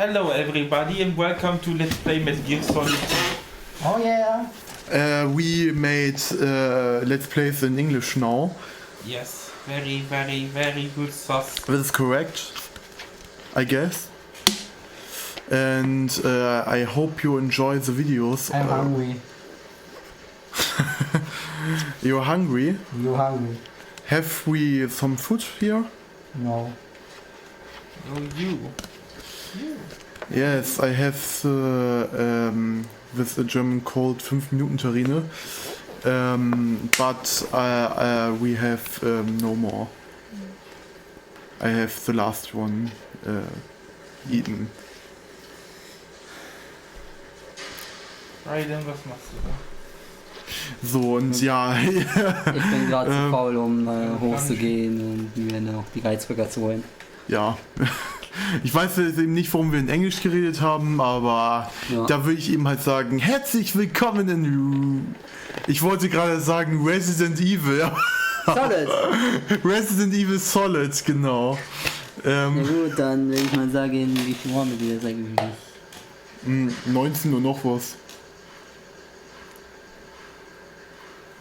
Hello everybody and welcome to Let's Play Metael Gear Solide. Oh yeah. We made Let's Plays in English now. Yes, very good sauce. This is correct, I guess. And I hope you enjoy the videos. I'm hungry. You're hungry? You hungry? Have we some food here? No. No, you. Yes, I have with the German called 5-Minuten-Terrine. But we have no more. I have the last one eaten. Raiden, was machst du da? So, und ja. Ich bin gerade zu faul, um hochzugehen und mir noch die Reizburger zu holen. Ja. Ich weiß jetzt eben nicht, warum wir in Englisch geredet haben, aber ja. Da würde ich eben halt sagen, herzlich willkommen in... Ich wollte gerade sagen Resident Evil. Solid! Resident Evil Solide, genau. Ja gut, dann würde ich mal sagen, wie viel haben wir das eigentlich? 19 und noch was.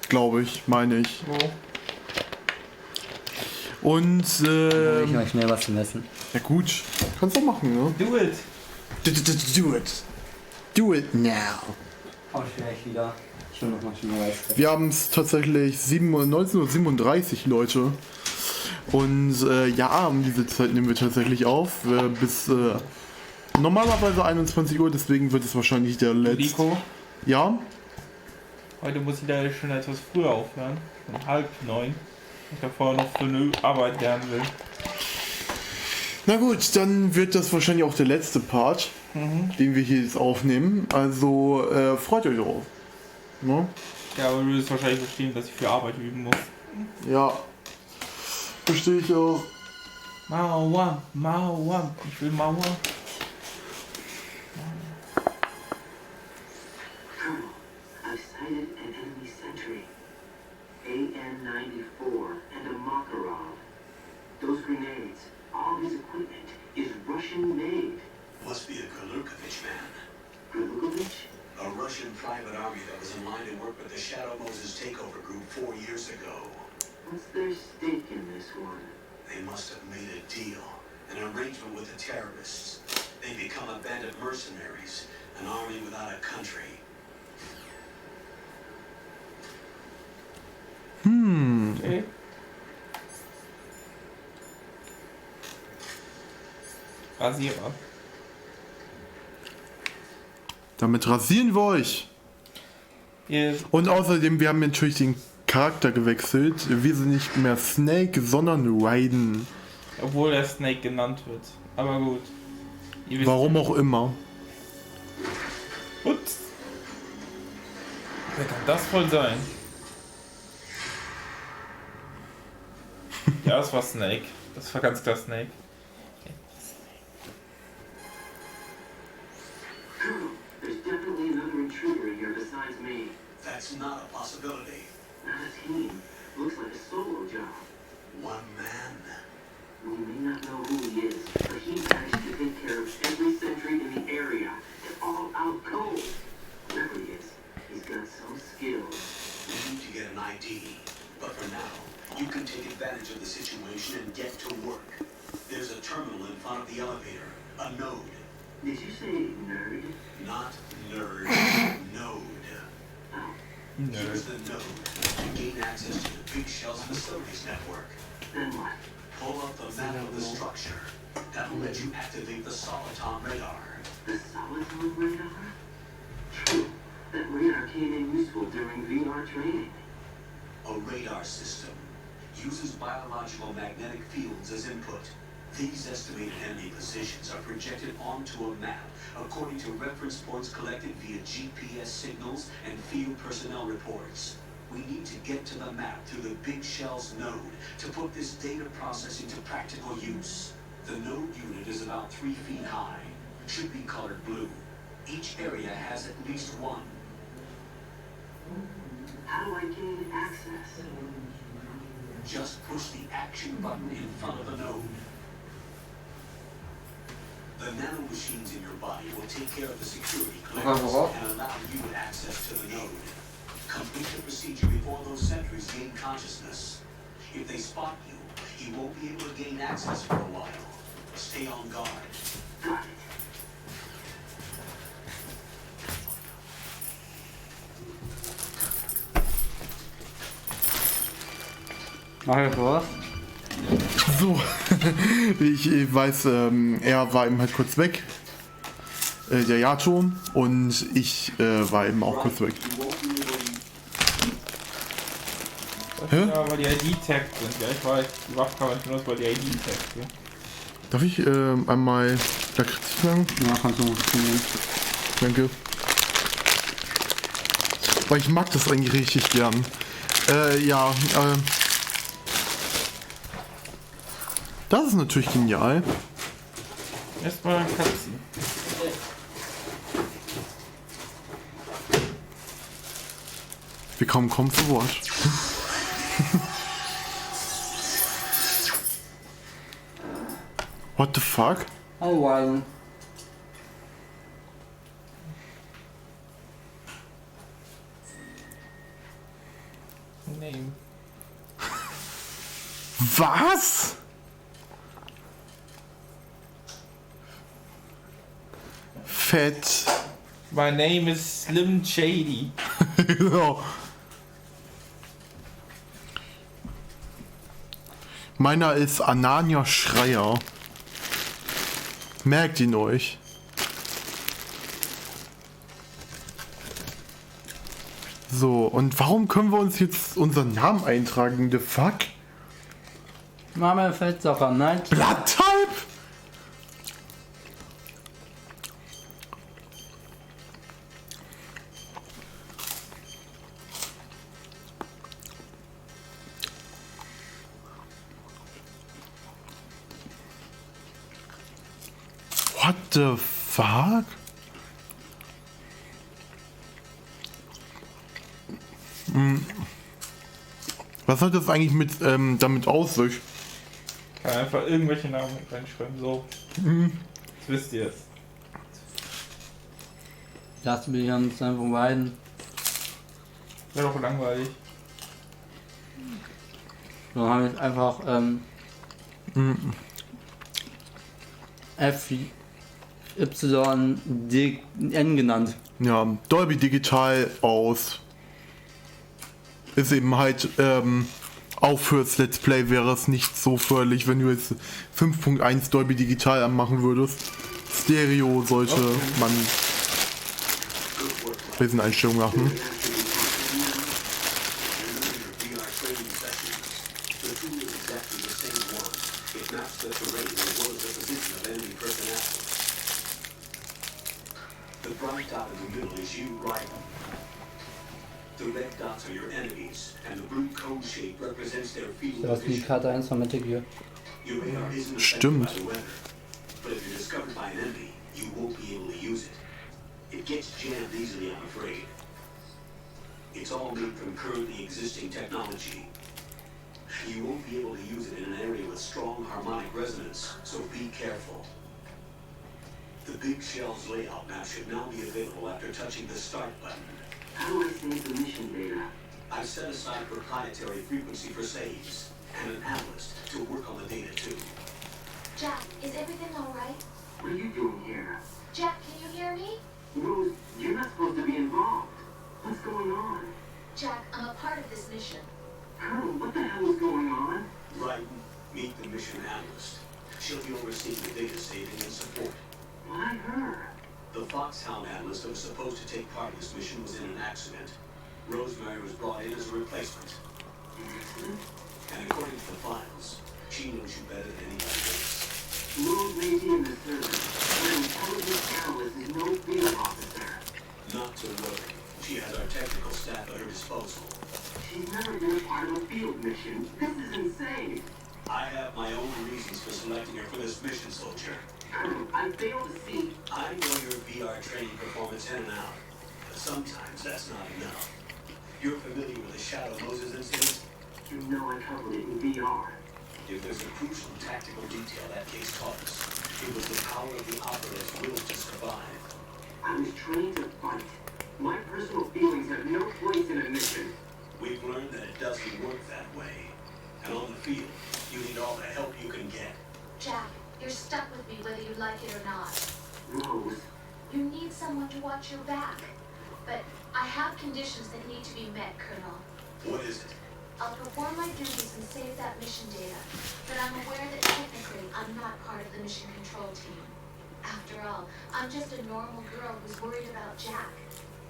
Glaube ich, meine ich. Und ich mache schnell was zum Essen. Ja gut, kannst du machen, ne? Do it! Do it! Do it now! Oh, schlecht wieder. Schon noch mal schnell Reis. Wir haben es tatsächlich 19:37 Leute. Und ja, um diese Zeit nehmen wir tatsächlich auf. Bis normalerweise 21 Uhr, deswegen wird es wahrscheinlich der letzte. Nico? Ja? Heute muss ich leider schon etwas früher aufhören. Um 8:30. Ich da vorher noch für eine Arbeit lernen will. Na gut, dann wird das wahrscheinlich auch der letzte Part, den wir hier jetzt aufnehmen. Also freut euch drauf. Ne? Ja, aber du wirst wahrscheinlich verstehen, dass ich für Arbeit üben muss. Ja, verstehe ich auch. Mauer. Ich will Mauer. I've sighted an enemy sentry. AN-94 and a Makarov. Those grenades, all his equipment is Russian-made. Must be a Golukovich man. Golukovich? A Russian private army that was in line to work with the Shadow Moses takeover group 4 years ago. What's their stake in this one? They must have made a deal, an arrangement with the terrorists. They become a band of mercenaries, an army without a country. Okay. Rasierer. Damit rasieren wir euch. Yes. Und außerdem, wir haben natürlich den Charakter gewechselt. Wir sind nicht mehr Snake, sondern Raiden. Obwohl er Snake genannt wird. Aber gut. Ihr wisst Warum auch immer. Ups. Wer kann das wohl sein? Ja, das war Snake. Das war ganz klar Snake. Colonel, there's definitely another intruder in here besides me. That's not a possibility. Not a team. Looks like a solo job. One man. We may not know who he is, but he managed to take care of every sentry in the area. They're all out cold. Whoever he is, he's got some skills. We need to get an ID. But for now, you can take advantage of the situation and get to work. There's a terminal in front of the elevator. A node. Did you say nerd? Not nerd. Node. Oh, Use the node to gain access to the Big Shell's facilities network. then what? Pull up the map of the structure. That'll let you activate the Soliton radar. The Soliton radar? True. That radar came in useful during VR training. A radar system uses biological magnetic fields as input. These estimated enemy positions are projected onto a map according to reference points collected via GPS signals and field personnel reports. We need to get to the map through the Big Shell's node to put this data processing to practical use. The node unit is about 3 feet high, should be colored blue. Each area has at least one. How do I gain access? Just push the action button in front of the node. The nanomachines in your body will take care of the security Okay, clearance worauf? and allow you access to the node. Complete the procedure before those sentries gain consciousness. If they spot you, you won't be able to gain access for a while. Stay on guard. Got it. Mach ich was? So, ich weiß, er war eben halt kurz weg. Der Yato und ich war eben auch kurz weg. Das Hä? ist ja, weil die ID-Tags sind. Ja, ich weiß, die Waffe kann man nicht benutzen, weil die ID-Tags sind. Darf ich einmal da kritisch sagen? Ja, kannst du nehmen. Danke. Weil ich mag das eigentlich richtig gern. Ja, das ist natürlich genial. Erstmal Katzen. Wir kommen kaum zu Wort. What the fuck? Oh, wow. Name. Was? Fett. My name is Slim Shady. Genau. Meiner ist Anania Schreier. Merkt ihn euch. So, und warum können wir uns jetzt unseren Namen eintragen? The fuck? Mama Fettsacher, nein. Blatttype? What the fuck? Was hat das eigentlich mit damit auf sich? Kann einfach irgendwelche Namen reinschreiben. So. Das wisst ihr jetzt. Das will ich uns einfach weiden. Wäre doch langweilig. Dann haben wir jetzt einfach F, Y, D, N genannt. Ja, Dolby Digital aus. Ist eben halt, auch fürs Let's Play wäre es nicht so förderlich, wenn du jetzt 5.1 Dolby Digital anmachen würdest. Stereo sollte man bei diesen Einstellungen machen. The bright dot in the middle is you, Raiden. The red dots are your enemies, and the blue cone shape represents their field Das of ist die vision. Karte 1 von Metael Gear. Your radar isn't affected Stimmt. by the weather, but if you're discovered by an enemy, you won't be able to use it. It gets jammed easily, I'm afraid. It's all made from currently existing technology. You won't be able to use it in an area with strong harmonic resonance, so be careful. The Big Shell's layout map should now be available after touching the start button. How do I save the mission data? I've set aside proprietary frequency for saves, and an analyst to work on the data too. Jack, is everything all right? What are you doing here? Jack, can you hear me? Rose, you're not supposed to be involved. What's going on? Jack, I'm a part of this mission. Colonel, what the hell is going on? Raiden, meet the mission analyst. She'll be overseeing the data saving and support. Why her? The Foxhound analyst that was supposed to take part in this mission was in an accident. Rosemary was brought in as a replacement. And according to the files, she knows you better than anybody else. Rose may be in the service, but an intelligence analyst is no field officer. Not to worry. She has our technical staff at her disposal. She's never been a part of a field mission. This is insane. I have my own reasons for selecting her for this mission, soldier. Colonel, I fail to see. I know your VR training performance in and out, but sometimes that's not enough. You're familiar with the Shadow Moses incident? You know I covered it in VR. If there's a crucial tactical detail that case taught us, It was the power of the opera's will to survive. I was trained to fight. My personal feelings have no place in a mission. We've learned that it doesn't work that way. And on the field, you need all the help you can get. Jack, you're stuck with me whether you like it or not. Rose, You need someone to watch your back. But I have conditions that need to be met, Colonel. What is it? I'll perform my duties and save that mission data, but I'm aware that technically I'm not part of the mission control team. After all, I'm just a normal girl who's worried about Jack.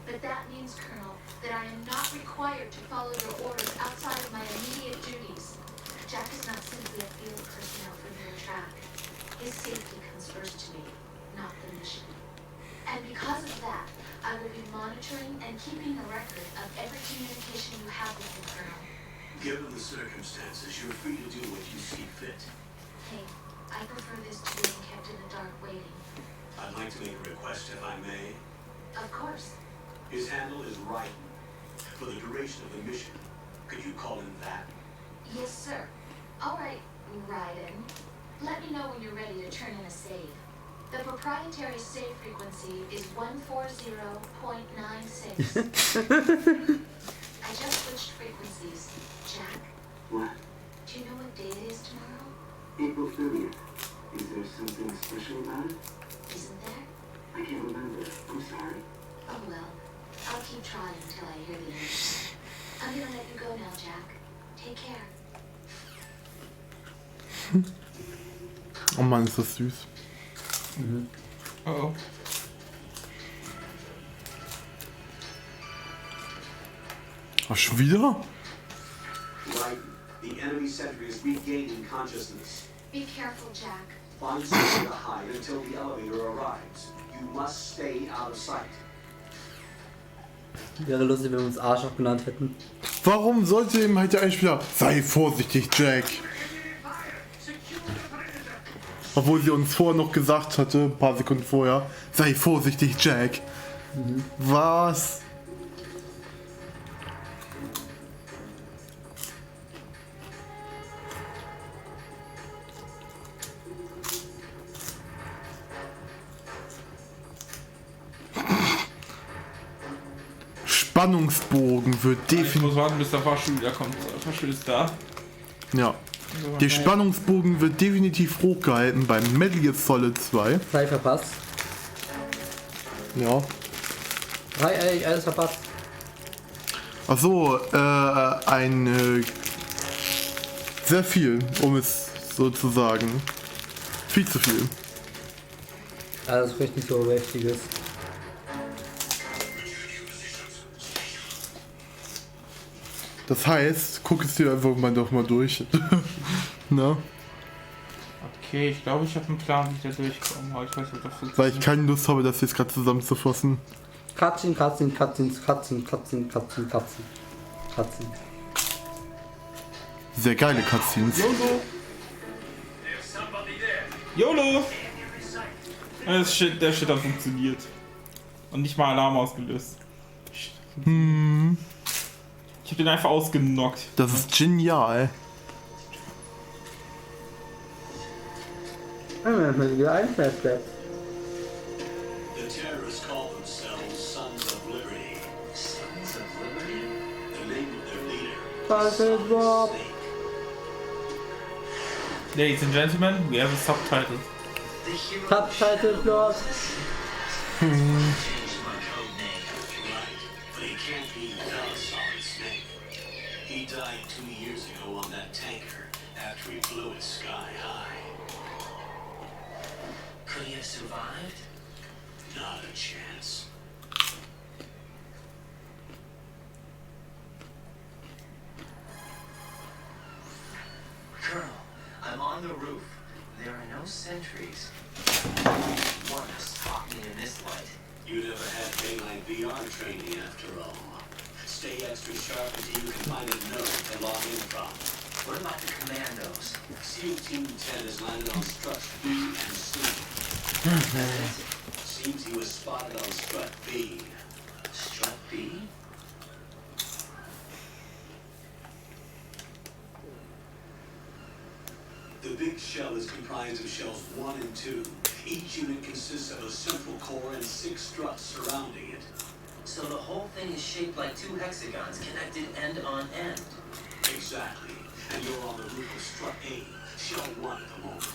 But that means, Colonel, that I am not required to follow your orders outside of my immediate duties. Jack is not simply a field personnel for your track. His safety comes first to me, not the mission. And because of that, I will be monitoring and keeping a record of every communication you have with him, Colonel. Given the circumstances, you're free to do what you see fit. Hey, I prefer this to being kept in the dark waiting. I'd like to make a request if I may. Of course. His handle is raiden. For the duration of the mission, could you call him that? Yes, sir. All right, raiden. Let me know when you're ready to turn in a save. The proprietary save frequency is 140.96. I just switched frequencies. Jack, what? do you know what day it is tomorrow? April 30th. Is there something special about it? Isn't there? I can't remember. I'm sorry. Oh well. I'll keep trying until I hear the answer. I'm gonna let you go now, Jack. Take care. Oh Mann, ist das süß. Oh. Ach, schon wieder? Raiden, the enemy sentry is regaining consciousness. Be careful, Jack. Find somewhere to hide until the elevator arrives. You must stay out of sight. Wäre lustig, wenn wir uns Arschloch genannt hätten. Warum sollte ihm halt der Einspieler sei vorsichtig, Jack? Obwohl sie uns vorher noch gesagt hatte, ein paar Sekunden vorher, sei vorsichtig, Jack. Was? Spannungsbogen wird Ich definitiv. muss warten, bis der Fahrstuhl wieder kommt. Der Fahrstuhl ist da. Ja. Der Spannungsbogen wird definitiv hochgehalten beim Metal Gear Solide 2. Zeit verpasst. Ja. Ey, alles verpasst. Achso, sehr viel, um es so zu sagen. Viel zu viel. Alles richtig so Mächtiges. Das heißt, guck es dir einfach mal doch mal durch. Na? Okay, ich glaube, ich habe einen Plan, wie ich da durchkomme. Aber ich weiß nicht, ob das Weil ich keine Lust habe, das jetzt gerade zusammenzufassen. Katzen. Sehr geile Cutscenes. YOLO! Der Shit hat funktioniert. Und nicht mal Alarm ausgelöst. Ich hab den einfach ausgenockt. Das ist genial. Wieder einfällt. The terrorists call themselves Sons of Liberty. Sons of Liberty? The name of their leader. Snake. Ladies and gentlemen, we have a subtitle. Subtitle Plot. Changed my code name. Right, but he can't be the Solid Snake. He died 2 years ago on that tanker after he blew it sky high. Could he have survived? Not a chance. Colonel, I'm on the roof. There are no sentries. One stop me in this light. You never had daylight VR training after all. Stay extra sharp until you can find a node to log in from. What about the commandos? SEAL Team 10 has landed on struts B and C. Seems he was spotted on strut B. Strut B? The big big shell is comprised of shells 1 and 2. Each unit consists of a central core and 6 struts surrounding it. So the whole thing is shaped like 2 hexagons connected end on end. Exactly. And you're on the roof of strut A, shell 1 at the moment.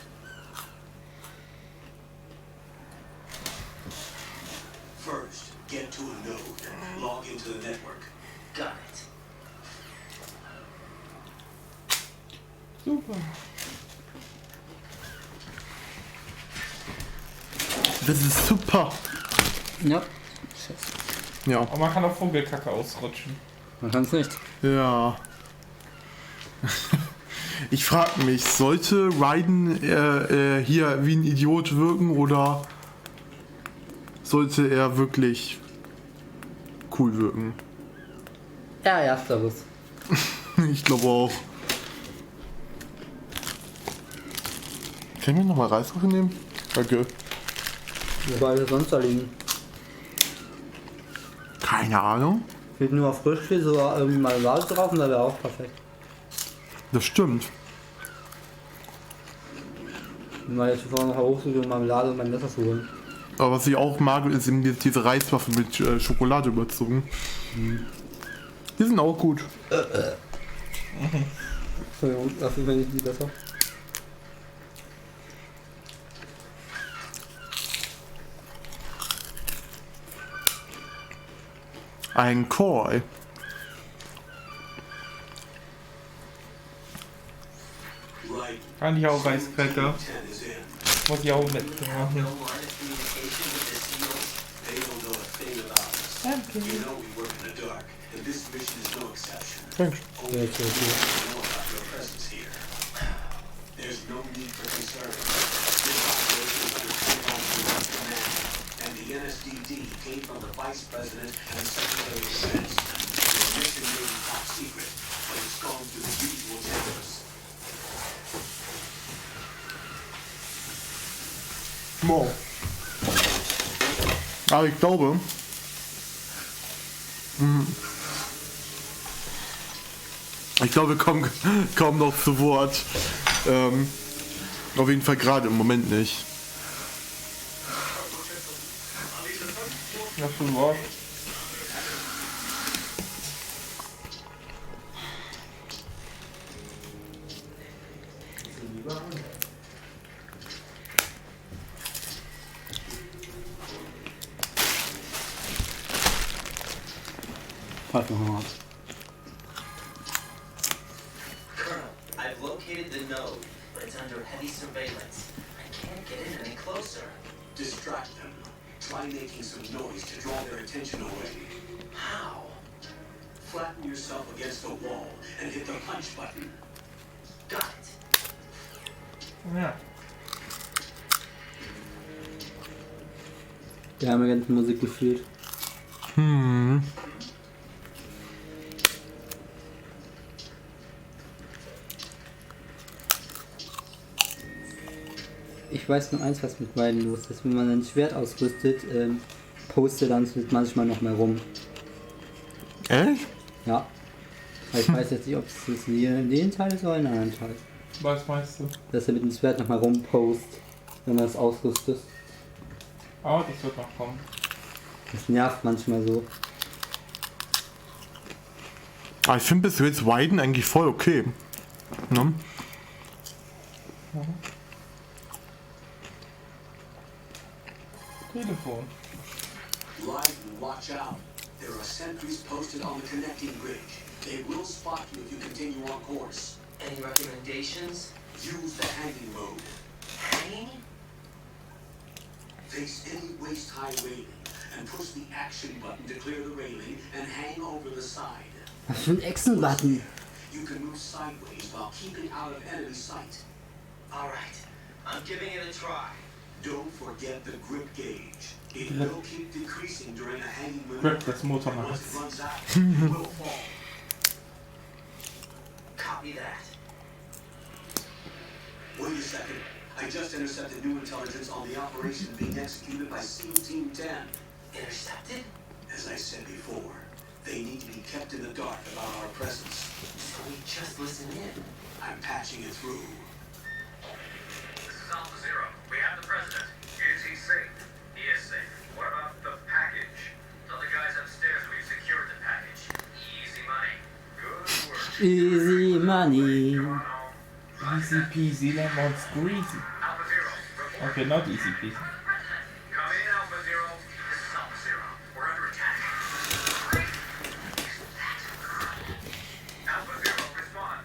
First, get to a node. Log into the network. Got it. Super. Das ist super. Ja. Scheiße. Ja. Aber man kann auch Vogelkacke ausrutschen. Man kann es nicht. Ja. Ich frage mich, sollte Raiden hier wie ein Idiot wirken oder sollte er wirklich cool wirken? Ja, ersteres. Ich glaube auch. Können wir nochmal Reiswürfel nehmen? Danke. Wo soll das sonst da liegen? Keine Ahnung. Fehlt nur auf Frischkäse so irgendwie Marmelade drauf und da wäre auch perfekt. Das stimmt. Wenn man jetzt vorher noch hochsuche und Marmelade und mein Messer zu holen. Aber was ich auch mag, ist eben diese Reiswaffe mit Schokolade überzogen. Die sind auch gut. Entschuldigung, dafür finde ich die besser. Ein Koi. Right. Kann ich auch Reiskräcker. 10 is in. Muss ich auch No mitmachen. line of communication with the SEALs. They don't know a thing about us. Danke. You know we work in the dark, and this mission is no exception. Thanks. Only Yeah, you sure, sure. know about your presence here. There's no need for concern. This operation is under control command, and the NSDD came from the Vice President and the Secretary of Defense. The mission may be top secret, but it's gone through the usual channels. Wow. Aber ich glaube, wir kommen kaum noch zu Wort. Auf jeden Fall gerade im Moment nicht. Ja, schon was. Halt nochmal ab. Colonel, I've located the node, but it's under heavy surveillance. I can't get in any closer. Distract them. Try making some noise to draw their attention away. How? Flatten yourself against the wall and hit the punch button. Got it. Ja. Wir haben ja ganz Musik gefühlt. Ich weiß nur eins, was mit beiden los ist. Wenn man ein Schwert ausrüstet, postet dann manchmal noch mal rum. Echt? Ja. Aber ich weiß jetzt nicht, ob es in den Teil ist oder in einem anderen Teil. Was meinst du? Dass er mit dem Schwert noch mal rumpost, wenn man es ausrüstet. Aber das wird noch kommen. Das nervt manchmal so. Aber ich finde bis jetzt Raiden eigentlich voll okay. Ne? Telefon. Raiden, watch out. There are sentries posted on the connecting bridge. They will spot you if you continue on course. Any recommendations? Use the hanging mode. Hanging? Face any waist-high railing and push the action button to clear the railing and hang over the side. Was für ein Echsenbutton. You can move sideways while keeping out of enemy sight. All right. I'm giving it a try. Don't forget the grip gauge. It will keep decreasing during a hanging maneuver. Grip, das Motorrad. Once it runs out, it will fall. Copy that. Wait a second. I just intercepted new intelligence on the operation being executed by SEAL Team 10. Intercepted? As I said before, they need to be kept in the dark about our presence. So we just listen in. I'm patching it through. Zero, we have the president. Is he safe? He is safe. What about the package? Tell the guys upstairs we've secured the package. Easy money. Good work. Easy money. Come on home. Easy peasy lemon squeezy. Alpha Zero, report. Okay, not easy peasy. Come in, Alpha Zero. This is Alpha Zero. We're under attack. Alpha Zero, respond.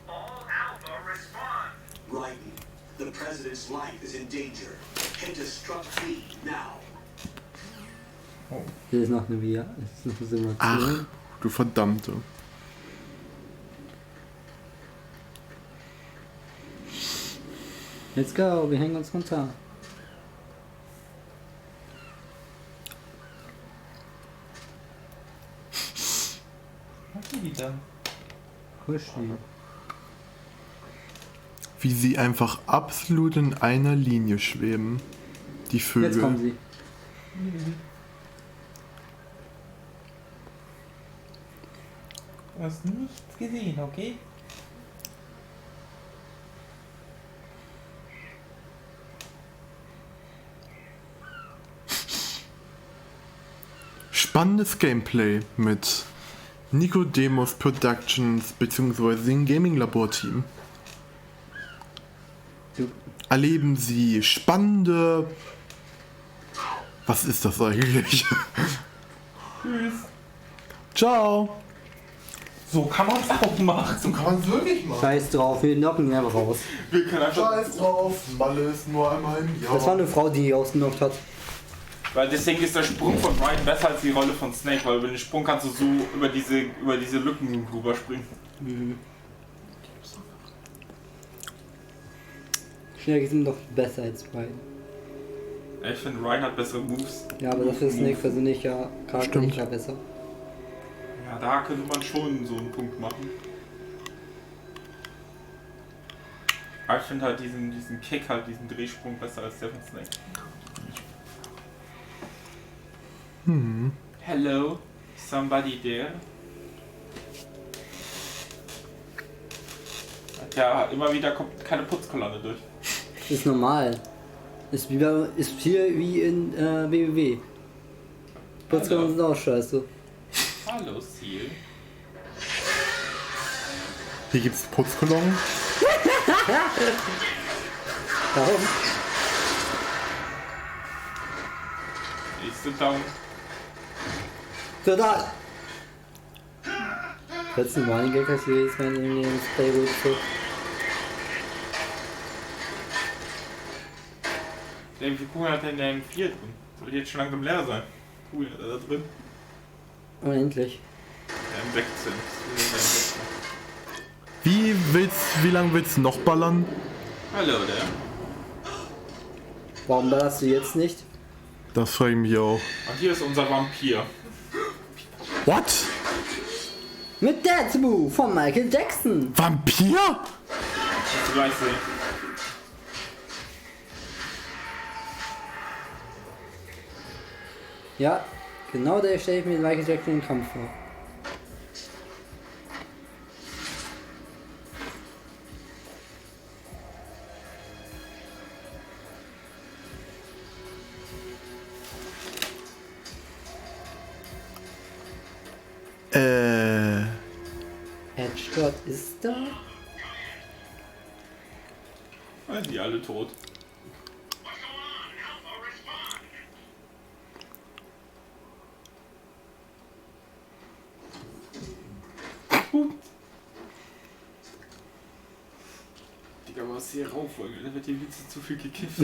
All Alpha, respond. Raiden, the president's life is in danger. Head to Struck B now. Hier ist noch eine Via. Das ist noch eine Simulation. Ach, du Verdammte. Let's go, wir hängen uns runter. Was sind die dann? Husch. Wie sie einfach absolut in einer Linie schweben. Die Vögel. Jetzt kommen sie. Du hast nichts gesehen, okay? Spannendes Gameplay mit Nicodemus Productions bzw. dem Gaming-Labor-Team. Erleben Sie spannende... Was ist das eigentlich? Tschüss. Ciao. So kann man es auch machen. So kann man es wirklich machen. Scheiß drauf, wir knocken ihn einfach raus. Wir können einfach. Scheiß drauf, Malle ist nur einmal im Jahr. Das war eine Frau, die ihn ausgenockt hat. Weil deswegen ist der Sprung von Raiden besser als die Rolle von Snake, weil über den Sprung kannst du so über diese Lücken rüber springen. Mhm. Schnell sind doch besser als Raiden. Ich finde Raiden hat bessere Moves. Ja, aber dafür ist Snake persönlicher Charakter nicht ja besser. Ja, da könnte man schon so einen Punkt machen. Aber ich finde halt diesen Kick, halt diesen Drehsprung besser als der von Snake. Hello, somebody there? Ja, immer wieder kommt keine Putzkolonne durch. Ist normal. Ist hier wie in WWW. Putzkolonnen sind auch scheiße. Hallo, Seal. Hier gibt's Putzkolonnen. Warum? Ich sit down. Total! Letzten Running Gag hast du jetzt mal in den Playbook geguckt. Der wie cool hat er in der M4 drin? Soll jetzt schon langsam leer sein. Cool, hat er da drin. Unendlich. Der M16. Wie lange willst du noch ballern? Hallo, der. Warum ballerst du jetzt nicht? Das frage ich mich auch. Und hier ist unser Vampir. What? Mit Dazu von Michael Jackson. Vampir? Das gleich sehen. Ja, genau der stelle ich mir Michael Jackson im Kampf vor. Headshot ist da? Sind die alle tot. Digga, was hier rauf, da wird hier viel zu viel gekifft.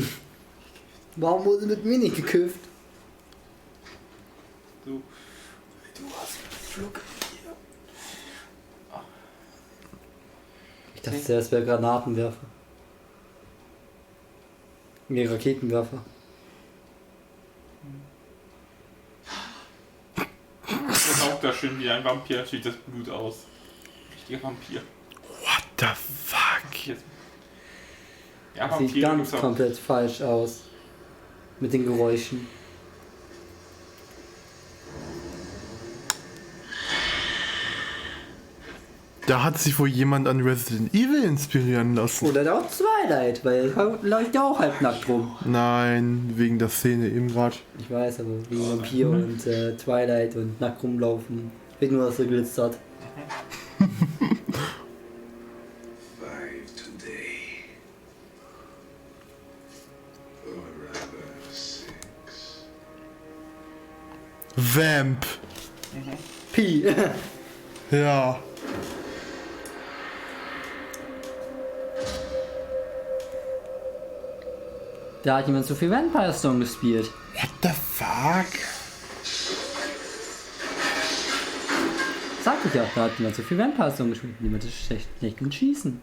Warum wurde mit mir nicht gekifft? Du hast Flug hier. Ich dachte zuerst wäre Granatenwerfer. Nee, Raketenwerfer. Das saugt da schön wie ein Vampir, schießt das Blut aus. Richtiger Vampir. What the fuck? Jetzt. Ja, Das sieht Vampire ganz gibt's auch. komplett falsch aus. Mit den Geräuschen. Da hat sich wohl jemand an Resident Evil inspirieren lassen. Oder auch Twilight, weil er läuft ja auch halbnackt rum. Nein, wegen der Szene eben gerade. Ich weiß, aber wegen Vampir und Twilight und nackt rumlaufen. Wird nur, dass er glitzert. 5 today. Or rather 6. Vamp. Pi. Ja. Da hat jemand so viel Vampire Song gespielt. What the fuck? Sag ich ja, da hat jemand so viel Vampire Song gespielt. Niemand ist schlecht mit Schießen.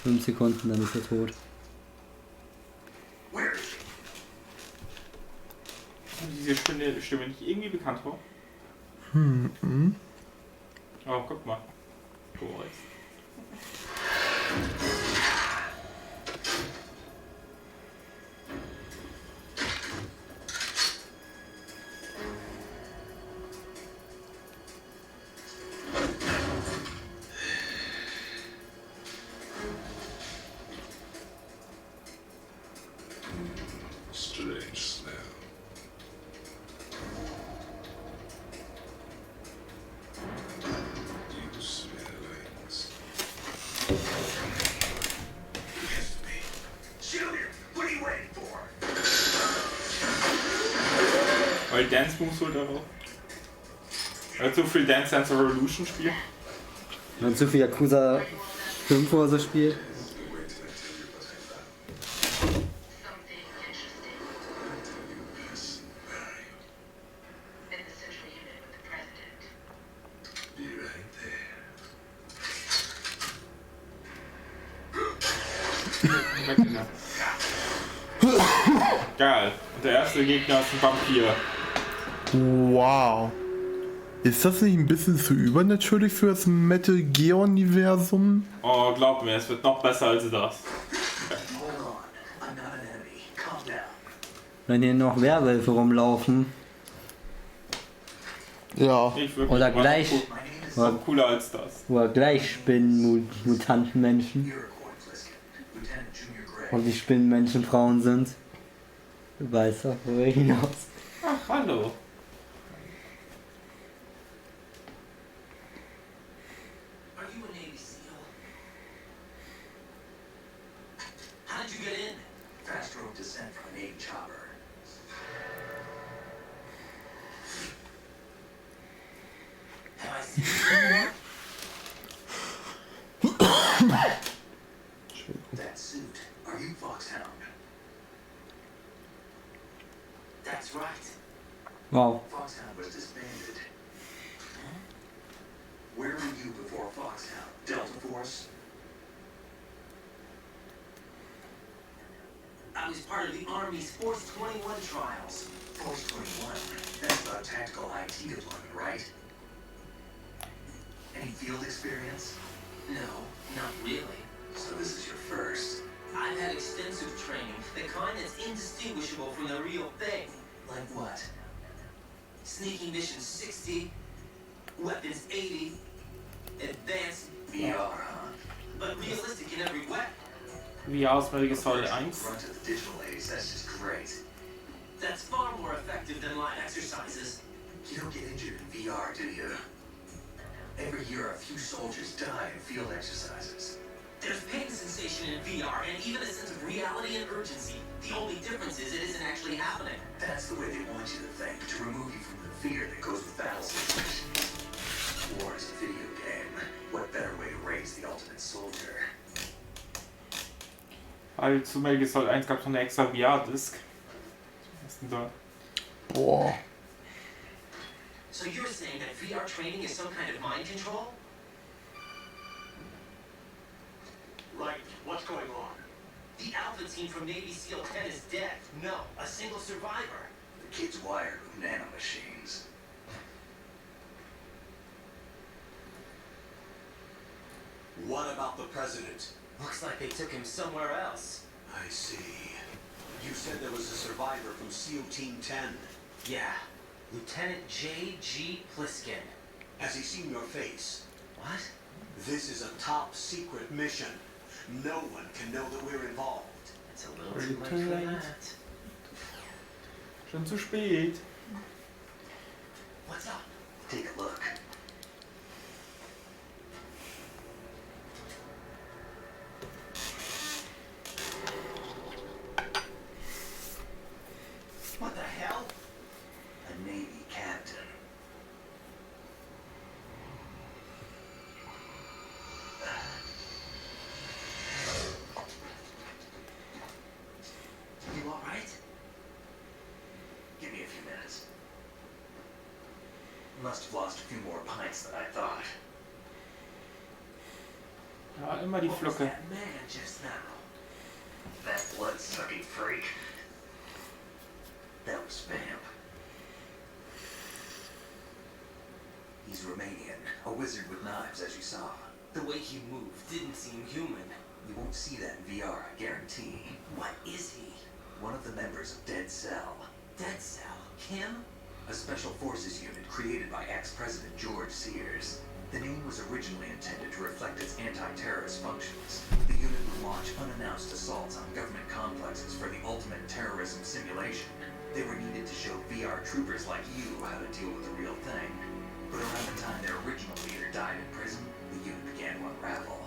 Fünf Sekunden, dann ist er tot. Diese Stimme nicht irgendwie bekannt vor? Oh, guck mal. Boris. Strange smell. You smell like... Kiss me. Shoot him! What are you waiting for? Weil Dance Moves holt er auch. Weil zu viel Dance Dance Revolution spielt. Wenn man zu viel Yakuza 5 oder so spielt. Something interesting. In the central unit with the president. Be right there. Geil. Und der erste Gegner ist ein Vampir. Wow. Ist das nicht ein bisschen zu übernatürlich für das Metal Gear Universum? Oh, glaub mir, es wird noch besser als das. Hold on. I'm not an enemy. Calm down. Wenn hier noch Werwölfe rumlaufen. Ja. Ich wirklich, Oder war gleich. cool. My name is War cooler als das. Oder gleich Spinnen-Mutanten-Menschen. Iroquois Lisk, Lieutenant Junior Gray. Und die Spinnenmenschen Frauen sind. Du weißt doch, wo wir hinaus. Ach, hallo. Are you a Navy SEAL? How did you get in? Fast rope descent from a Navy chopper. Have I seen you before? That suit. Are you Foxhound? That's right. Wow. Foxhound was disbanded. Huh? Where were you before Foxhound? Delta Force? I was part of the Army's Force 21 trials. Force 21? That's about tactical IT deployment, right? Any field experience? No, not really. So this is your first? I've had extensive training, the kind that's indistinguishable from the real thing. Like what? Sneaking mission 60, weapons 80, advanced VR, huh? But realistic in every way. Wie aus Metal Gear Solide 1. Front of the digital age, that's just great. That's far more effective than live exercises. You don't get injured in VR, do you? Every year, a few soldiers die in field exercises. There's pain sensation in VR and even a sense of reality and urgency. The only difference is it isn't actually happening. That's the way they want you to think, to remove you from the fear that goes with battle situations. War is a video game. What better way to raise the ultimate soldier? Weil zu Metal Gear Solide 1 gab es noch eine extra VR-Disc. Was ist denn da? Boah. So you're saying that VR training is some kind of mind control? Right. What's going on? The Alpha team from Navy SEAL 10 is dead. No, a single survivor. The kid's wired with nanomachines. What about the president? Looks like they took him somewhere else. I see. You said there was a survivor from SEAL Team 10. Yeah. Lieutenant J.G. Pliskin. Has he seen your face? What? This is a top secret mission. No one can know that we're involved. It's a little too much for that. Schon zu spät. What's up? Take a look. What the hell? A Navy captain. You alright? Give me a few minutes. Must have lost a few more pints than I thought. Ja, immer die What was Flocke. that man just now? That blood-sucking freak. That was Vamp. He's Romanian, a wizard with knives, as you saw. The way he moved didn't seem human. You won't see that in VR, I guarantee. What is he? One of the members of Dead Cell. Dead Cell? Him? A special forces unit created by ex-president George Sears. The name was originally intended to reflect its anti-terrorist functions. The unit would launch unannounced assaults on government complexes for the ultimate terrorism simulation. They were needed to show VR troopers like you how to deal with the real thing. But around the time their original leader died in prison, the unit began to unravel.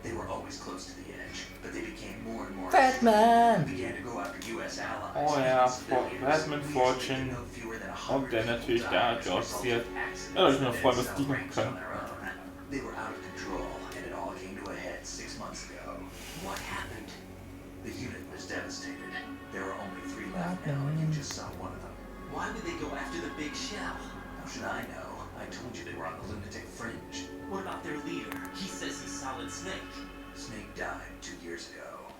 They were always close to the edge, but they became more and more Batman! began to go after US allies. Oh ja, and civilians. Batman We Fortune. estimated no fewer than Und der 100 natürlich people der died as a George result Sears. of accidents Ja, ich bin that noch froh, Dead dass die Cell noch arranged können. on their own. They were out of control, and it all came to a head 6 months ago. What happened? The unit was devastated. There are only 3 left now, and you just saw one of them. Why would they go after the big shell? How should I know? I told you they were on the lunatic fringe. What about their leader? He says he's Solid Snake. Snake died 2 years ago.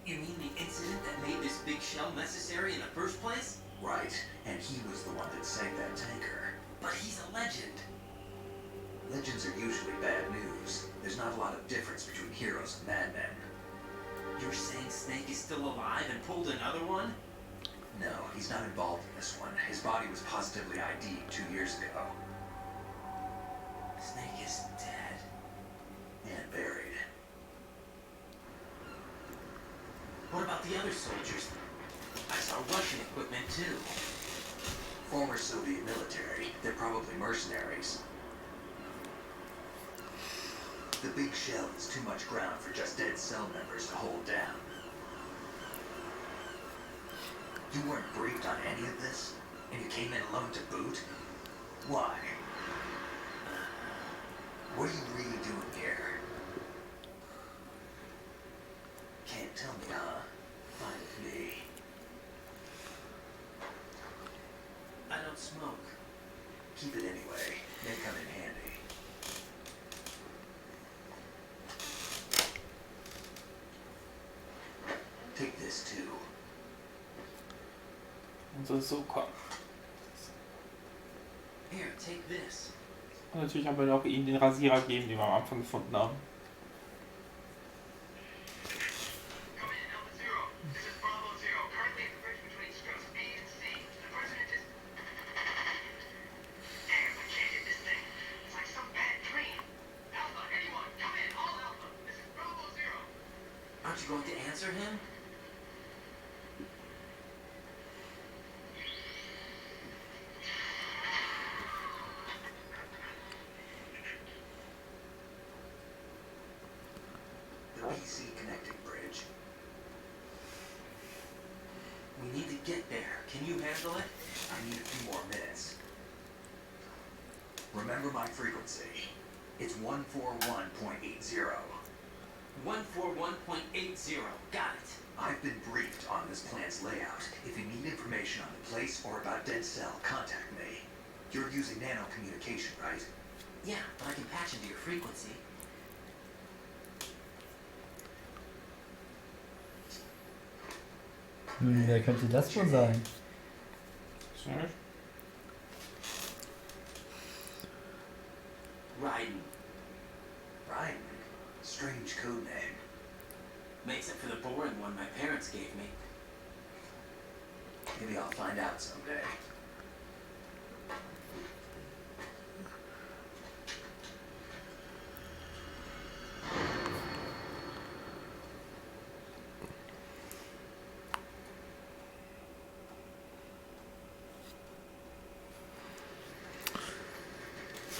You mean the incident that made this big shell necessary in the first place? Right, and he was the one that sank that tanker. But he's a legend. Legends are usually bad news. There's not a lot of difference between heroes and madmen. You're saying Snake is still alive and pulled another one? No, he's not involved in this one. His body was positively ID'd 2 years ago. Snake is dead. And buried. What about the other soldiers? I saw Russian equipment too. Former Soviet military. They're probably mercenaries. The big shell is too much ground for just Dead Cell members to hold down. You weren't briefed on any of this? And you came in alone to boot? Why? What are you really doing here? Can't tell me, huh? Fine with me. I don't smoke. Keep it anyway. May come in handy. Take this too. Und soll es so kommen. Here, take this. Und natürlich haben wir auch ihnen den Rasierer geben, den wir am Anfang gefunden haben. Come in, Alpha Zero. This is Bravo Zero. Currently at the bridge between strips B and C. The president is... Damn, I can't hit this thing. It's like some bad dream. Alpha, anyone, come in, all Alpha. This is Bravo Zero. Aren't you going to answer him? The PC connecting bridge. We need to get there. Can you handle it? I need a few more minutes. Remember my frequency. It's 141.80. 141.80. Got it. I've been briefed on this plan's layout. If you need information on the place or about Dead Cell, contact me. You're using nano communication, right? Yeah, but I can patch into your frequency. Wer könnte das wohl sein? Raiden. Raiden. Strange code name. Makes it for the boring one my parents gave me. Maybe I'll find out someday.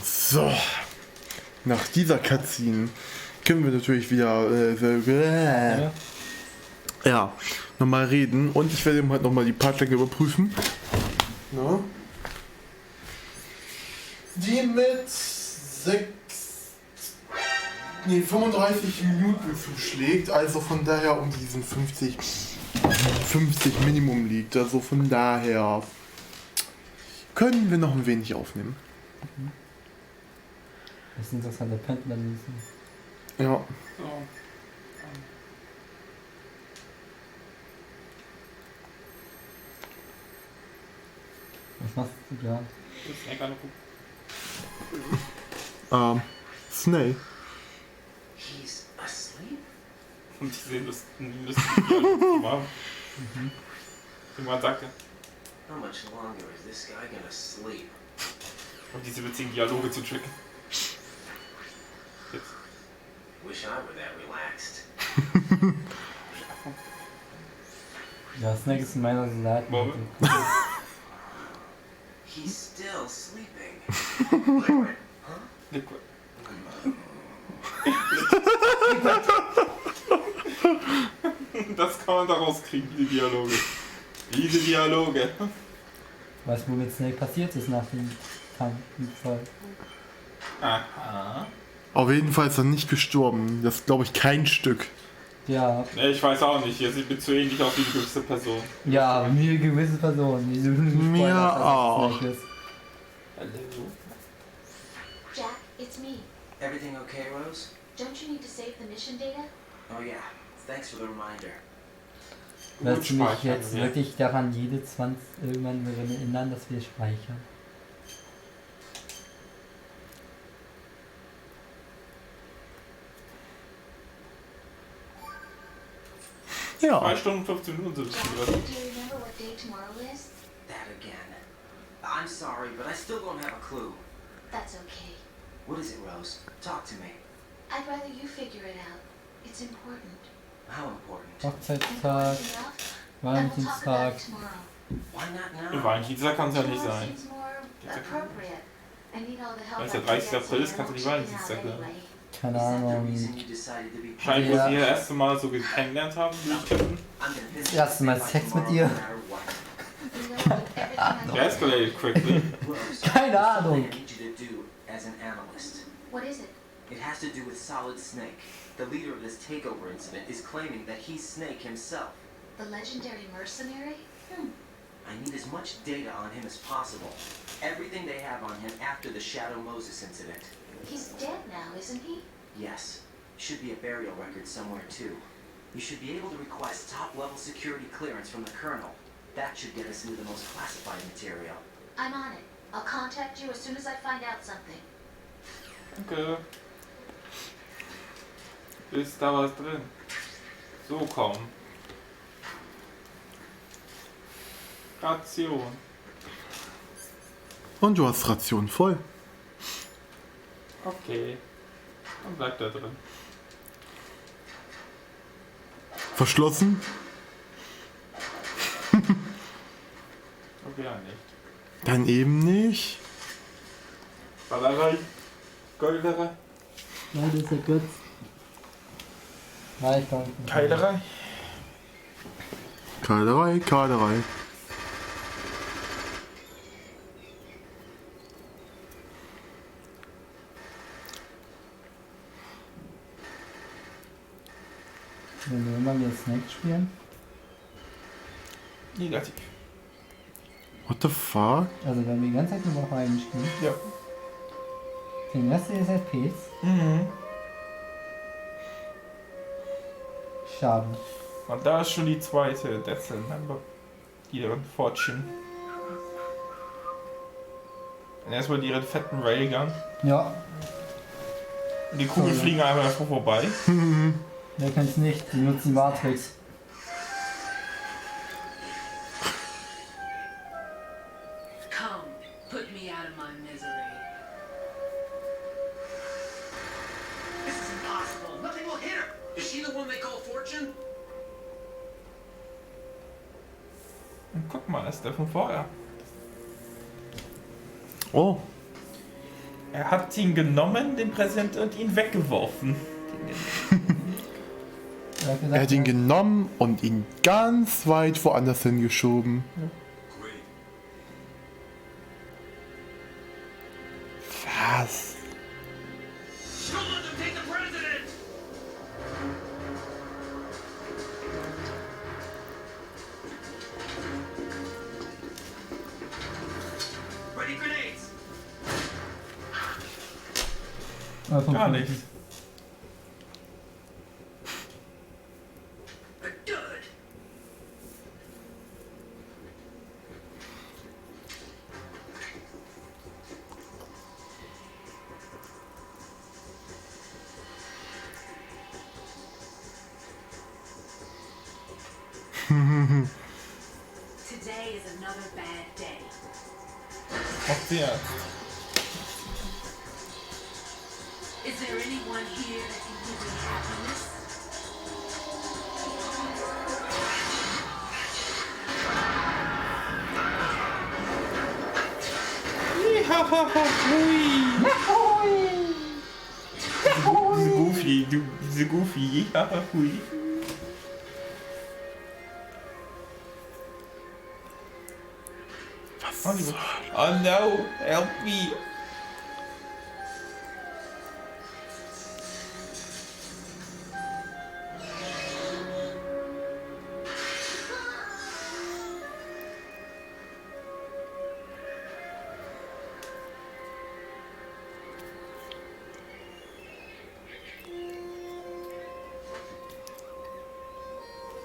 So, nach dieser Cutscene können wir natürlich wieder nochmal reden und ich werde halt nochmal die Partlänge überprüfen. Ja. Die mit 35 Minuten zuschlägt, also von daher um diesen 50 Minimum liegt. Also von daher können wir noch ein wenig aufnehmen. Das ist interessant, der Pendler lesen. Ja. So. Was machst du da? Das ist Snake angucken. Snake. He's asleep? Und die sehen lustig aus. Irgendwann sagt er. How much longer is this guy gonna sleep? Um diese witzigen Dialoge zu tricken. Jetzt. Wish I were that relaxed. Ja, Snake ist in meiner Solide. Warum? He's still sleeping. Liquid. Das kann man daraus kriegen, die Dialoge. Diese Dialoge. Weißt du, wo mit Snake passiert ist nach dem Kampfunfall? Aha. Auf jeden Fall ist er nicht gestorben. Das ist, glaube ich, kein Stück. Ja. Ne, ich weiß auch nicht. Ihr sieht mir zu ähnlich aus wie eine gewisse Person. Ja, mir gewisse Personen. Die Mir auch. Hallo. Jack, it's me. Everything okay, Rose? Don't you need to save the mission data? Oh yeah. Thanks for the reminder. Willst du mich speichern, jetzt ja. wirklich daran jede 20 irgendwann daran erinnern, dass wir speichern? Ja. 2 Stunden 15 Minuten sind es Jack, schon do wieder. you remember what day tomorrow is? That again. I'm sorry, but I still don't have a clue. That's okay. What is it, Rose? Talk to me. I'd rather you figure it out. It's important. How important? Hochzeitstag, Important enough? And we'll talk about Valentinstag. it tomorrow. Why not now? Valentinstag kann es ja nicht Tomorrow sein. seems more appropriate. I need all the help Weil es I der can 30. get, April ist, so kannst du I'm nicht checking Valentinstag out werden. anyway. Keine Is that the Ahnung. reason you decided to be Wahrscheinlich, wo Ja. sie ihr erste Mal so kennengelernt haben, würde ich tippen. I'm gonna finish Das erste Mal this Sex by mit ihr. tomorrow, no matter what. You know, everything They escalated quickly. Rose, Keine there's Ahnung. something I need you to do as an analyst. What is it? It has to do with Solid Snake. The leader of this takeover incident is claiming that he's Snake himself. The legendary mercenary? I need as much data on him as possible. Everything they have on him after the Shadow Moses incident. He's dead now, isn't he? Yes. Should be a burial record somewhere too. You should be able to request top-level security clearance from the Colonel. That should get us into the most classified material. I'm on it. I'll contact you as soon as I find out something. Danke. Ist da was drin? So, komm. Ration. Und du hast Ration voll. Okay. Dann bleibt da drin. Verschlossen? Okay, ja nicht. Dann eben nicht. Ballerei. Golderei. Ja, das ist ja gut. Ja, ich glaube. Keilerei. Kaderei, Kaderei. Wenn wir immer wieder Snake spielen. Negativ. What the fuck? Also wenn wir die ganze Zeit nur auf einen spielen. Ja. Den Rest der SFPs. Mhm. Schade. Und da ist schon die zweite Death Member. Ihren Fortune. Und erstmal ihren fetten Railgun. Ja. Und die Kugeln fliegen einfach vorbei. Wer kennt's nicht? Die nutzen Matrix. Come, put me out of my misery. This is impossible. Nothing will hit her. Is she the one they call Fortune? Und guck mal, das ist der von vorher. Oh, Er hat ihn genommen, den Präsident, und ihn weggeworfen. er hat ihn genommen und ihn ganz weit woanders hingeschoben. Great. Was? Don't let them take the president! Ready grenades! Gar nichts. Good. Today is another bad day. Macht sie ernst. Is there anyone here that can give me happiness? Diese Goofy, ja, hui. Oh no, help me.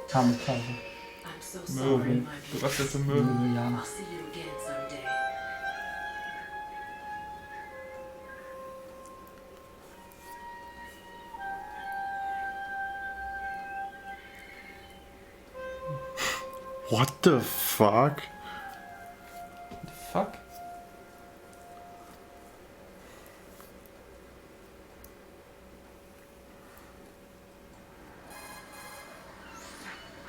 Kamikaze. I'm so sorry, Möwen. my Du beauty. hast jetzt eine Möwen. Ja. I'll see you again someday. What the fuck? Fuck.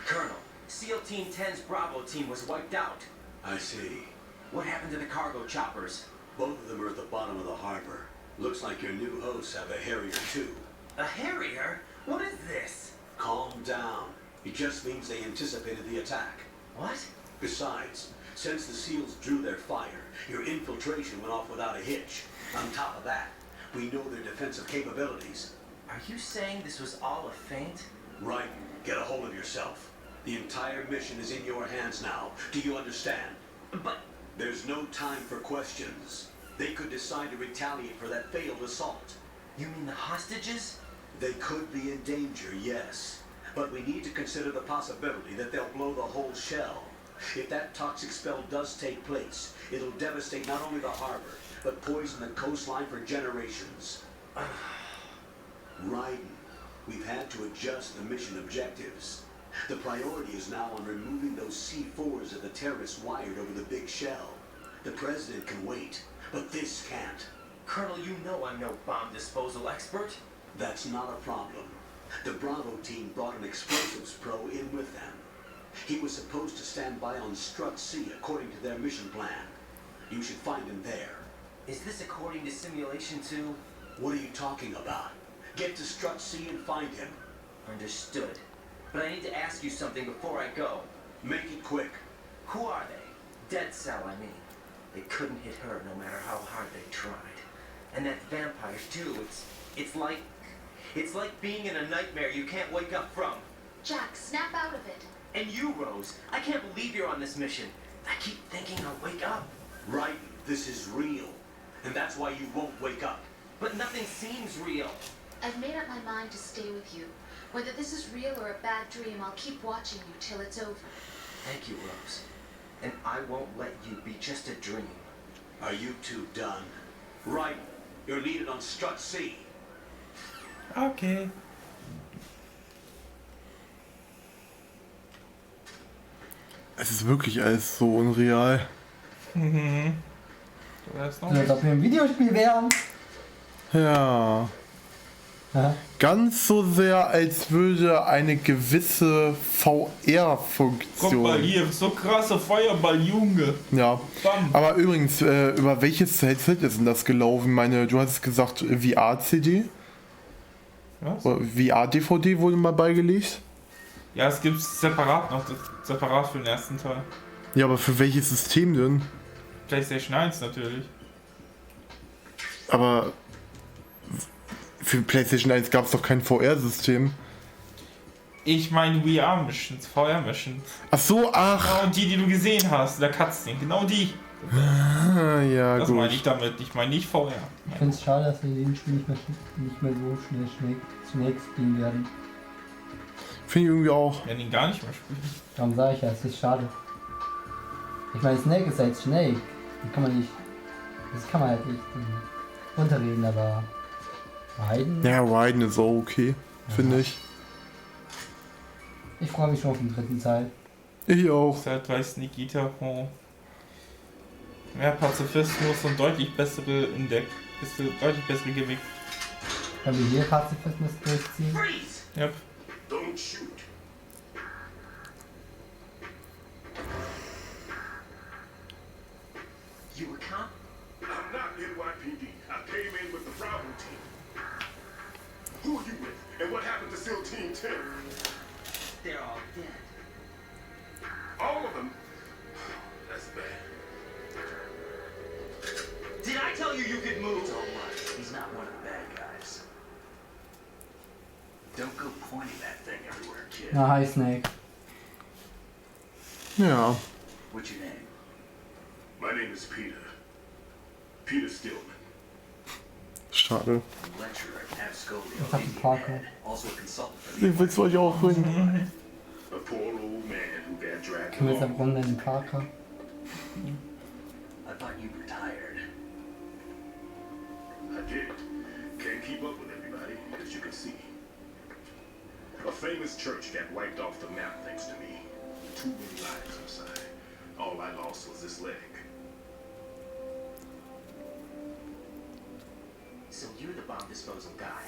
Colonel, SEAL Team 10's Bravo team was wiped out. I see. What happened to the cargo choppers? Both of them are at the bottom of the harbor. Looks like your new hosts have a Harrier too. A Harrier? What is this? Calm down. It just means they anticipated the attack. What? Besides, since the SEALs drew their fire, your infiltration went off without a hitch. On top of that, we know their defensive capabilities. Are you saying this was all a feint? Right, get a hold of yourself. The entire mission is in your hands now. Do you understand? But There's no time for questions. They could decide to retaliate for that failed assault. you mean the hostages? They could be in danger, yes. But we need to consider the possibility that they'll blow the whole shell. If that toxic spell does take place, it'll devastate not only the harbor, but poison the coastline for generations. Raiden, we've had to adjust the mission objectives. The priority is now on removing those C4s that the terrorists wired over the big shell. The president can wait, but this can't. Colonel, you know I'm no bomb disposal expert. That's not a problem. The Bravo team brought an explosives pro in with them. He was supposed to stand by on Strut C according to their mission plan. You should find him there. Is this according to Simulation 2? What are you talking about? Get to Strut C and find him. Understood. But I need to ask you something before I go. Make it quick. Who are they? Dead Cell, I mean. They couldn't hit her no matter how hard they tried. And that vampire too, it's like being in a nightmare you can't wake up from. Jack, snap out of it. And you, Rose, I can't believe you're on this mission. I keep thinking I'll wake up. Right, this is real. And that's why you won't wake up. But nothing seems real. I've made up my mind to stay with you. Whether this is real or a bad dream, I'll keep watching you till it's over. Thank you, Rose. And I won't let you be just a dream. Are you two done? Right, you're needed on Strut C. Okay. Es ist wirklich alles so unreal. Mhm. Du weißt noch So, als ob wir im Videospiel wären. Ja. Ja. Ganz so sehr, als würde eine gewisse Guck mal VR-Funktion. hier, so krasse Feuerball, Junge. Ja. Bam. Aber übrigens, über welches Headset ist denn das gelaufen? Meine, du hast gesagt VR-CD? Was? VR-DVD wurde mal beigelegt? Ja, es gibt separat noch, separat für den ersten Teil. Ja, aber für welches System denn? PlayStation 1 natürlich. Aber für PlayStation 1 gab es doch kein VR-System. Ich meine VR-Missions, VR-Missions. Ach so, ach. Genau die du gesehen hast, der Cutscene, genau die. Ah, ja, Das gut. meine ich damit, ich meine nicht VR. Ich finde es schade, dass wir in dem Spiel nicht mehr so schnell Snakes spielen werden. Finde ich irgendwie auch. Wir werden ihn gar nicht mehr spielen. Darum sage ich ja, es ist schade. Ich meine, Snake ist halt Snake. Das kann man halt nicht runterreden, aber Raiden? Ja, Raiden ist auch okay, finde ich. Ich freue mich schon auf den dritten Teil. Ich auch. Seit weiß Nikita von mehr Pazifismus und deutlich bessere deutlich bessere Gewicht. Wenn wir hier Pazifismus durchziehen. Freeze! Yep. Don't shoot. You a cop? I'm not NYPD. I came in with the problem team. Who are you with? And what happened to SEAL Team 10? They're all dead. All of them? That's bad. Did I tell you you could move? Don't worry, he's not one of the bad guys. Don't go pointing that thing everywhere, kid. Na, hi Snake. Ja. What's your name? My name is Peter. Peter Stillman. Schade. Lecturer at Scolio. Was hat die Parker? Also a consultant for the Den willst du euch auch bringen. A poor old man who got dragged Können wir jetzt along. am Runde in Parker? I thought you retired. I did. Can't keep up with everybody, as you can see. A famous church got wiped off the map thanks to me. Too many lives inside. All I lost was this leg. So you're the bomb disposal guy.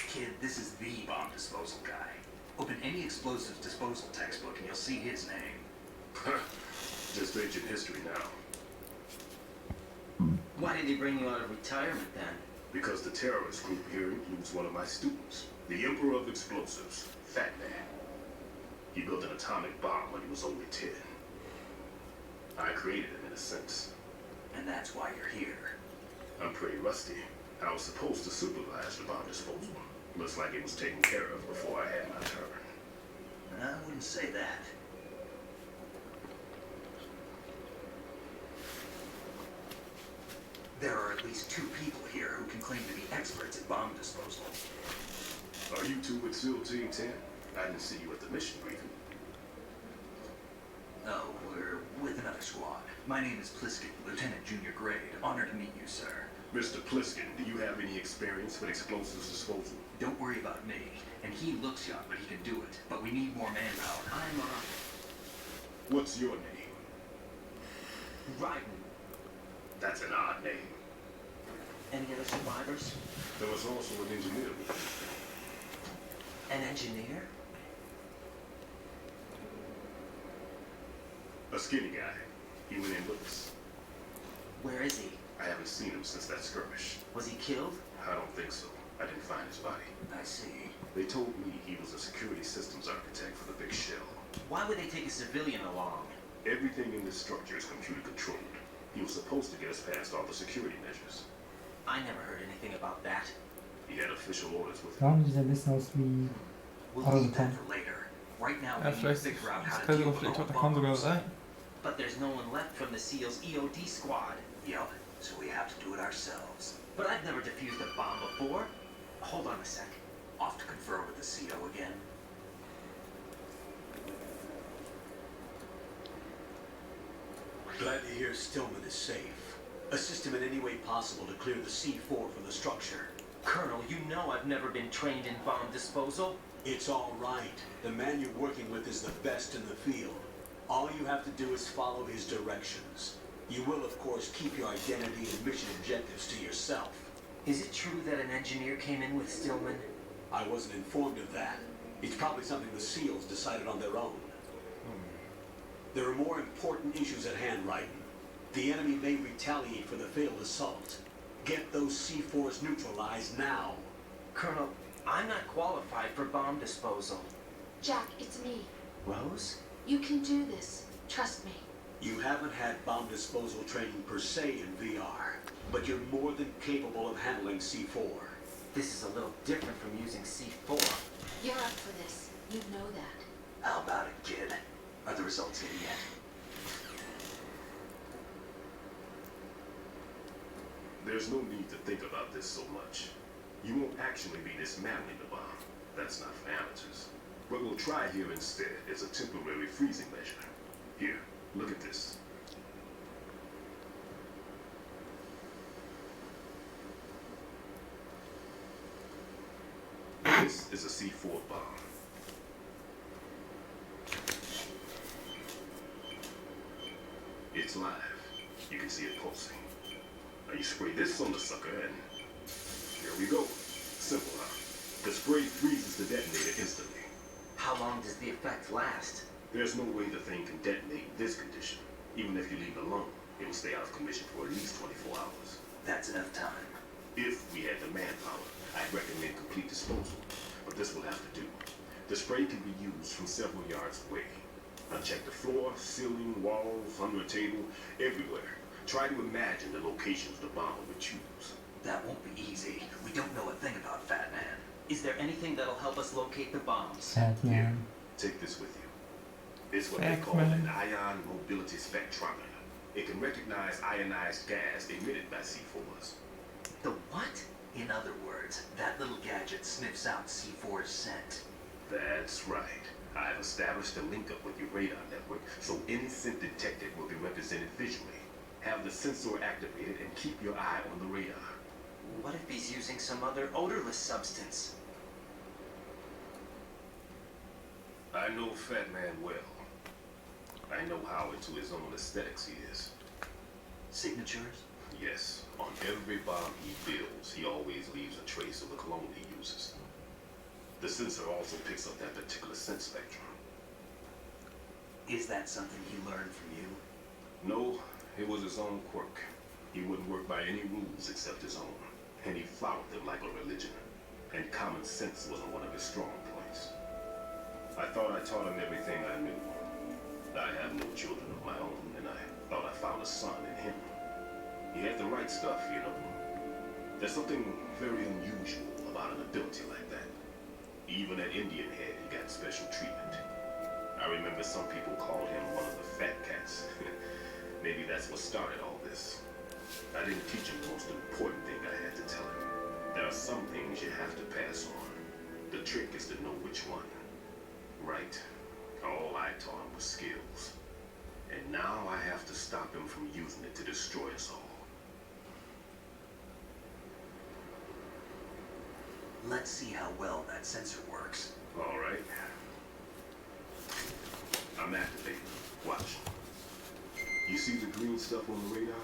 Kid, this is the bomb disposal guy. Open any explosives disposal textbook and you'll see his name. Just ancient history now. Why did he bring you out of retirement then? Because the terrorist group here includes one of my students, the Emperor of Explosives, Fat Man. He built an atomic bomb when he was only 10. I created him in a sense. And that's why you're here. I'm pretty rusty. I was supposed to supervise the bomb disposal. Looks like it was taken care of before I had my turn. I wouldn't say that. There are at least 2 people here who can claim to be experts at bomb disposal. Are you two with SEAL Team 10? I didn't see you at the mission briefing. No, we're with another squad. My name is Pliskin, Lieutenant Junior Grade. Honored to meet you, sir. Mr. Pliskin, do you have any experience with explosives disposal? Don't worry about me. And he looks young, but he can do it. But we need more manpower. I'm, What's your name? Raiden. That's an odd name. Any other survivors? There was also an engineer. An engineer? A skinny guy. He went in with us. Where is he? I haven't seen him since that skirmish. Was he killed? I don't think so. I didn't find his body. I see. They told me he was a security systems architect for the big shell. Why would they take a civilian along? Everything in this structure is computer controlled. He was supposed to get us past all the security measures. I never heard anything about that. He had official orders with him. Warum sieht er ein bisschen aus wie... We'll Oh, leave that okay. for later. Right now, Ja, we need to vielleicht, figure out how das to kann deal sogar with vielleicht all auch, kann sogar bombs. sein. But there's no one left from the SEAL's EOD squad. Yep, so we have to do it ourselves. But I've never defused a bomb before. Hold on a sec. Off to confer with the CO again. Glad to hear Stillman is safe. Assist him in any way possible to clear the C4 from the structure. Colonel, you know I've never been trained in bomb disposal. It's all right. The man you're working with is the best in the field. All you have to do is follow his directions. You will, of course, keep your identity and mission objectives to yourself. Is it true that an engineer came in with Stillman? I wasn't informed of that. It's probably something the SEALs decided on their own. There are more important issues at hand, Raiden. The enemy may retaliate for the failed assault. Get those C4s neutralized now. Colonel, I'm not qualified for bomb disposal. Jack, it's me. Rose? You can do this. Trust me. You haven't had bomb disposal training per se in VR, but you're more than capable of handling C4. This is a little different from using C4. You're up for this. You know that. How about it, kid? Are the results in yet? There's no need to think about this so much. You won't actually be dismantling the bomb. That's not for amateurs. What we'll try here instead is a temporary freezing measure. Here, look at this. This is a C4 bomb. It's live. You can see it pulsing. Now you spray this on the sucker and here we go. Simple, huh? The spray freezes the detonator instantly. How long does the effect last? There's no way the thing can detonate in this condition. Even if you leave it alone, it will stay out of commission for at least 24 hours. That's enough time. If we had the manpower, I'd recommend complete disposal. But this will have to do. The spray can be used from several yards away. Now check the floor, ceiling, walls, under a table, everywhere. Try to imagine the locations the bomber would choose. That won't be easy. We don't know a thing about Fat Man. Is there anything that'll help us locate the bombs? Fat Here, man. take this with you. It's what they Fat call man. an ion mobility spectrometer. It can recognize ionized gas emitted by C4s. The what? In other words, that little gadget sniffs out C4's scent. That's right. I've established a link up with your radar network, so any scent detected will be represented visually. Have the sensor activated and keep your eye on the radar. What if he's using some other odorless substance? I know Fat Man well. I know how into his own aesthetics he is. Signatures? Yes, on every bomb he builds, he always leaves a trace of the cologne he uses. The sensor also picks up that particular scent spectrum. Is that something he learned from you? No, it was his own quirk. He wouldn't work by any rules except his own, and he followed them like a religion. And common sense wasn't one of his strong points. I thought I taught him everything I knew. I have no children of my own, and I thought I found a son in him. He had the right stuff, you know. There's something very unusual about an ability like that. Even at Indian Head, he got special treatment. I remember some people called him one of the fat cats. Maybe that's what started all this. I didn't teach him the most important thing I had to tell him. There are some things you have to pass on. The trick is to know which one. Right. All I taught him was skills. And now I have to stop him from using it to destroy us all. Let's see how well that sensor works. All right. I'm activating. Watch. You see the green stuff on the radar?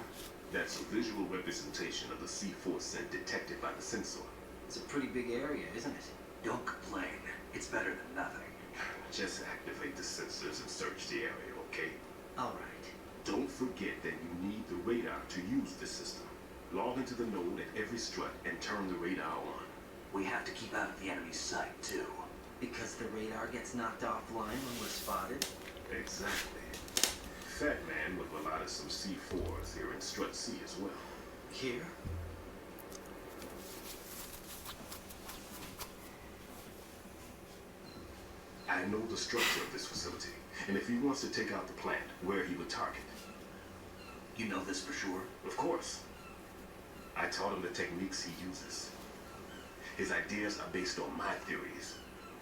That's a visual representation of the C4 scent detected by the sensor. It's a pretty big area, isn't it? Don't complain. It's better than nothing. Just activate the sensors and search the area, okay? All right. Don't forget that you need the radar to use this system. Log into the node at every strut and turn the radar on. We have to keep out of the enemy's sight, too. Because the radar gets knocked offline when we're spotted? Exactly. Fat Man would have allotted some C4s here in Strut C as well. Here? I know the structure of this facility, and if he wants to take out the plant, where he would target. You know this for sure? Of course. I taught him the techniques he uses. His ideas are based on my theories.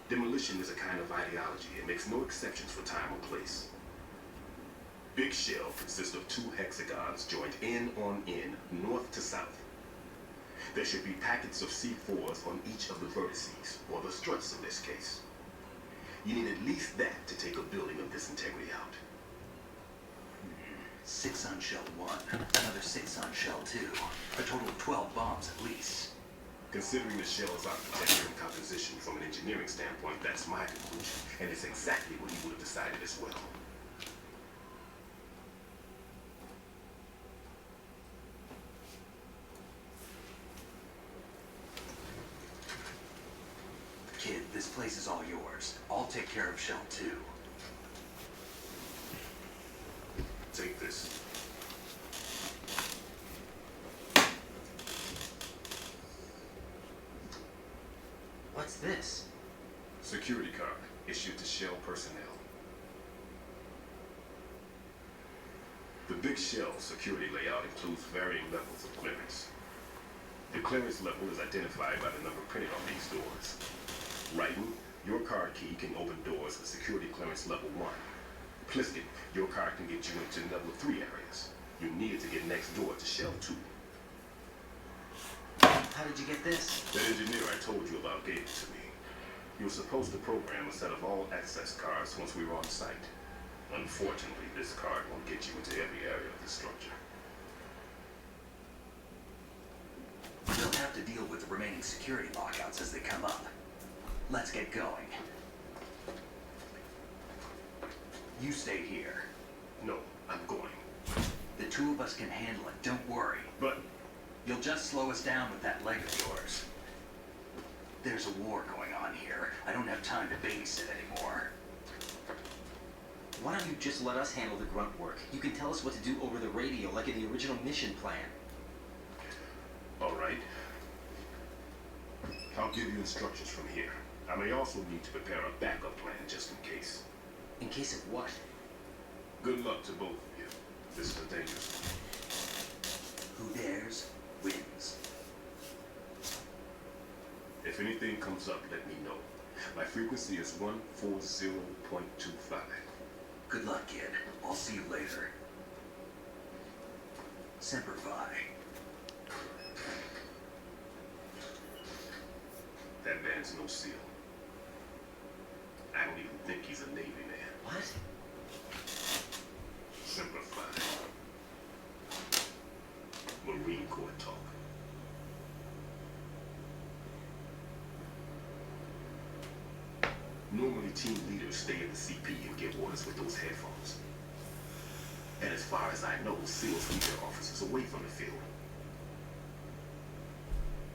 Demolition is a kind of ideology. It makes no exceptions for time or place. Big shell consists of 2 hexagons joined end on end, north to south. There should be packets of C4s on each of the vertices, or the struts in this case. You need at least that to take a building of this integrity out. 6 on shell 1, another 6 on shell 2. A total of 12 bombs at least. Considering the shell's architecture and composition from an engineering standpoint, that's my conclusion, and it's exactly what he would have decided as well. Kid, this place is all yours. I'll take care of shell 2. Take this. What's this? Security card issued to shell personnel. The big shell security layout includes varying levels of clearance. The clearance level is identified by the number printed on these doors. Raiden, your card key can open doors with security clearance level 1. Pliskin, your card can get you into level 3 areas. You need it to get next door to shell 2. How did you get this? That engineer I told you about gave it to me. You were supposed to program a set of all access cards once we were on site. Unfortunately, this card won't get you into every area of the structure. You'll have to deal with the remaining security lockouts as they come up. Let's get going. You stay here. No, I'm going. The 2 of us can handle it, don't worry. But You'll just slow us down with that leg of yours. There's a war going on here. I don't have time to babysit anymore. Why don't you just let us handle the grunt work? You can tell us what to do over the radio like in the original mission plan. all right. I'll give you instructions from here. I may also need to prepare a backup plan just in case. In case of what? Good luck to both of you. This is a dangerous one. Who dares, wins. If anything comes up, let me know. My frequency is 140.25. Good luck, kid. I'll see you later. Semper Fi. That man's no SEAL. I don't even think he's a Navy man. What? Semper Fi. Marine Corps talk. Normally, team leaders stay in the CP and get orders with those headphones. And as far as I know, SEALs keep their officers away from the field.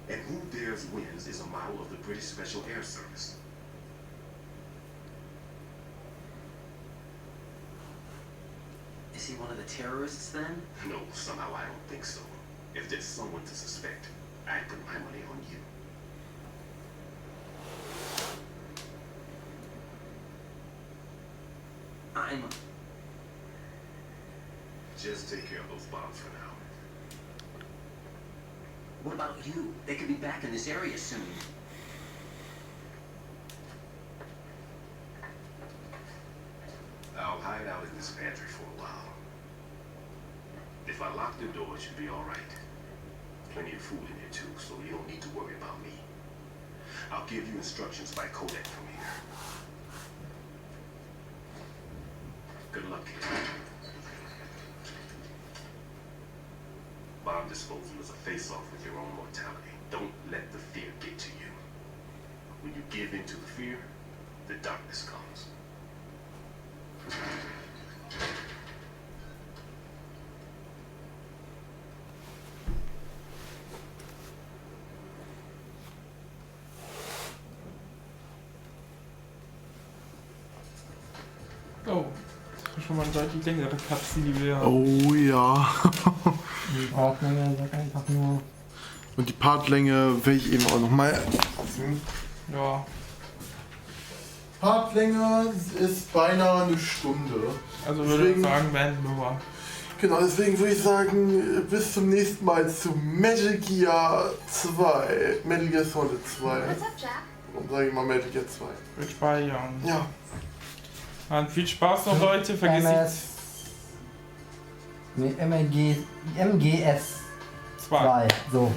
And Who Dares Wins is a model of the British Special Air Service. Is he one of the terrorists then? No, somehow I don't think so. If there's someone to suspect, I'd put my money on you. Just take care of those bombs for now. What about you? They could be back in this area soon. I'll hide out in this pantry for a while. If I lock the door, it should be all right. Plenty of food in here too, so you don't need to worry about me. I'll give you instructions by codec from here. Good luck, kid. Bomb disposal is a face-off with your own mortality. Don't let the fear get to you. When you give in to the fear, the darkness comes. Oh, das ist schon mal eine deutlich längere Cutscene, die wir Oh ja. Die Partlänge sagt einfach nur. Und die Partlänge will ich eben auch nochmal. Ja. Partlänge ist beinahe eine Stunde. Also würde ich sagen, beenden wir mal. Genau, deswegen würde ich sagen, bis zum nächsten Mal zu Metael Gear 2. Metael Gear Solide 2. What's up, Jack? Warum sage ich mal Metael Gear 2? Mit Speichern. Ja. Dann viel Spaß noch, Leute. Vergesst nicht. MGS 2. So.